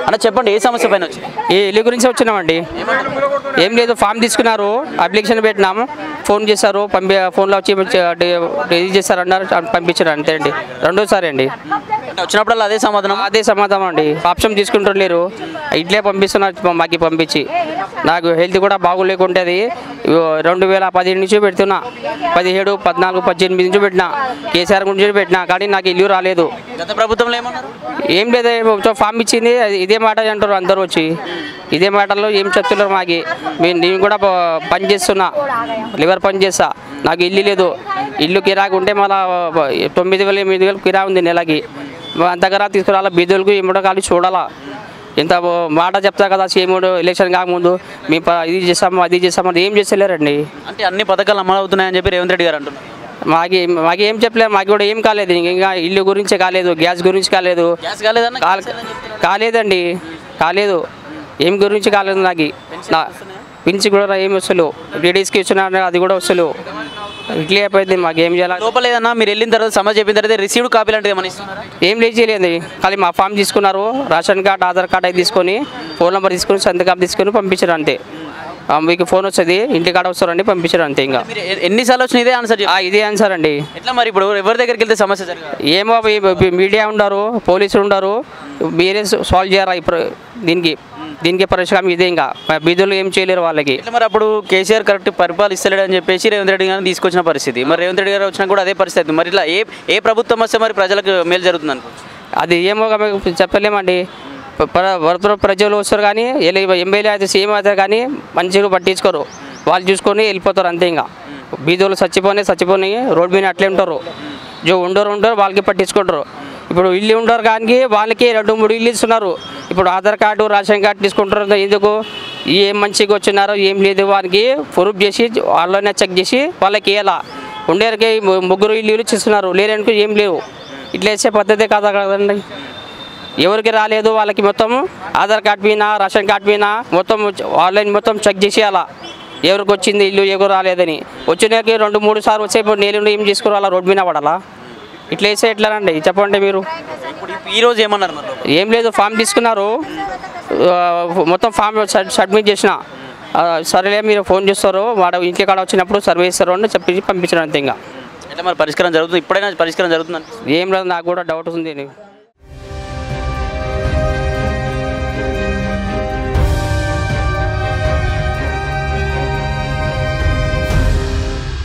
అన్న చెప్పండి, ఏ సమస్య పైన వచ్చి? ఈ ఇల్లు గురించి వచ్చినామండి. ఏం లేదు, ఫామ్ తీసుకున్నారు, అప్లికేషన్ పెట్టినాము, ఫోన్ చేశారు, ఫోన్లో వచ్చి ఇది చేస్తారన్నారు, పంపించారు అంతే అండి. రెండోసారి అండి. వచ్చినప్పుడు అదే సమాధానం అండి. ఆప్షన్ తీసుకుంటలేరు, ఇట్లే పంపిస్తున్నారు మాకు పంపించి. నాకు హెల్త్ కూడా బాగోలేకుంటుంది. 2017 నుంచి పెడుతున్నా, 17, 14, 18 నుంచి పెట్టినా, కేసీఆర్ గురించి పెట్టినా, కానీ నాకు ఇల్లు రాలేదు. గత ప్రభుత్వంలో ఏమన్నారు? ఏం లేదు, ఫామ్ ఇచ్చింది, ఇదే మాట అంటారు అందరూ వచ్చి. ఇదే మాటల్లో ఏం చెప్తున్నారు మాకు. నేను కూడా పని చేస్తున్నా, లివర్ పని చేస్తా, నాకు ఇల్లు లేదు. ఇల్లు కిరాకు ఉంటే మళ్ళీ 9,000, 8,000 కిరా ఉంది నెలకి. అంతగా తీసుకురాలా, బీదోళ్ళకు ఏమిటో కాదు చూడాలా. ఇంత మాట చెప్తా కదా సీఎం ఎలక్షన్ కాకముందు, మేము ఇది చేస్తాము అది చేస్తాము, ఏం చేస్తలేరండి. అంటే అన్ని పథకాలు అమలు అవుతున్నాయని చెప్పి రేవంత్ రెడ్డి గారు అంటున్నారు. మాకేం చెప్పలేదు, మాకు కూడా ఏం కాలేదు. ఇంకా ఇల్లు గురించి కాలేదు, గ్యాస్ గురించి కాలేదు. కాలేదు, ఏం గురించి కాలేదు. నాకు పెంచి కూడా ఏం వస్తలు, లేడీస్కి ఇస్తున్నారు, అది కూడా వస్తలు. ఇట్లే అయిపోయింది, మాకు ఏం చేయాలి. లోపల ఏదన్నా మీరు వెళ్ళిన తర్వాత సమస్య చెప్పిన తర్వాత రిసీవ్డ్ కాపీ లాంటిది ఏమని ఇస్తున్నారు? ఏం లేదు, ఖాళీ మా ఫామ్ తీసుకున్నారు, రేషన్ కార్డు, ఆధార్ కార్డు అవి తీసుకొని, ఫోన్ నెంబర్ తీసుకొని, సంతకం తీసుకొని పంపించారు అంతే. మీకు ఫోన్ వస్తుంది, ఇంటి కాడ వస్తారండి, పంపించారు అంతే. ఇంకా ఎన్నిసార్లు వచ్చిన ఇదే ఆన్సర్? ఇదే ఆన్సర్ అండి. ఎట్లా మరి ఇప్పుడు ఎవరి దగ్గరికి వెళ్తే సమస్య జరగదు? ఏమో మీడియా ఉండరు, పోలీసులు ఉండరు, మీరే సాల్వ్ చేయరా ఇప్పుడు దీనికి పరిష్కారం ఇదే. ఇంకా బీదోళ్ళు ఏం చేయలేరు వాళ్ళకి. మరి అప్పుడు కేసీఆర్ కరెక్ట్ పరిపాలిస్తలేడు అని చెప్పేసి రేవంత్ రెడ్డి గారిని తీసుకొచ్చిన పరిస్థితి, మరి రేవంత్ రెడ్డి గారు వచ్చినా కూడా అదే పరిస్థితి. మరి ఇట్లా ఏ ప్రభుత్వం వస్తే మరి ప్రజలకు మేలు జరుగుతుంది అనుకో? అది ఏమో చెప్పలేమండి. ప్రజలు వస్తారు కానీ ఎమ్మెల్యే అయితే సీఎం అవుతారు కానీ మంచిగా పట్టించుకోరు, వాళ్ళు చూసుకొని వెళ్ళిపోతారు అంతే. ఇంకా బీదోళ్ళు చచ్చిపోయి రోడ్డు మీద అట్లే ఉంటారు. ఉండరు వాళ్ళకి పట్టించుకుంటారు. ఇప్పుడు ఇల్లు ఉండరు కానీ వాళ్ళకి 2-3 ఇల్లు ఇస్తున్నారు. ఇప్పుడు ఆధార్ కార్డు, రేషన్ కార్డు తీసుకుంటారు. ఎందుకు? ఏం మంచిగా వచ్చినారో ఏం లేదు వారికి ప్రూఫ్ చేసి వాళ్ళనే చెక్ చేసి వాళ్ళకి ఇలా ఉండేరికి 3 ఇల్లు ఇస్తున్నారు, లేరనుకో ఏం లేవు. ఇట్లా వేసే పద్ధతే కాదా కదండి. ఎవరికి రాలేదు వాళ్ళకి మొత్తం ఆధార్ కార్డు పైన, రేషన్ కార్డు పైన మొత్తం ఆన్లైన్ మొత్తం చెక్ చేసి అలా ఎవరికి వచ్చింది ఇల్లు, ఎవరు రాలేదని. వచ్చినాక 2-3 సార్లు వచ్చే నేను ఏం చేసుకోవాలా, రోడ్డు మీద పడాలా? ఇట్లా వేసే ఎట్లానండి చెప్పండి మీరు. ఈరోజు ఏమన్నారు? ఏం లేదు, ఫామ్ తీసుకున్నారు, మొత్తం ఫామ్ సబ్మిట్ చేసిన. సరేలే మీరు ఫోన్ చేస్తారు, వాడు ఇంటి కాడ వచ్చినప్పుడు సర్వే ఇస్తారు అని చెప్పి పంపించడం అంతే. ఇంకా ఎట్లా మరి పరిష్కారం జరుగుతుంది? ఇప్పుడైనా పరిష్కారం జరుగుతుంది? ఏం లేదు, నాకు కూడా డౌట్ ఉంది.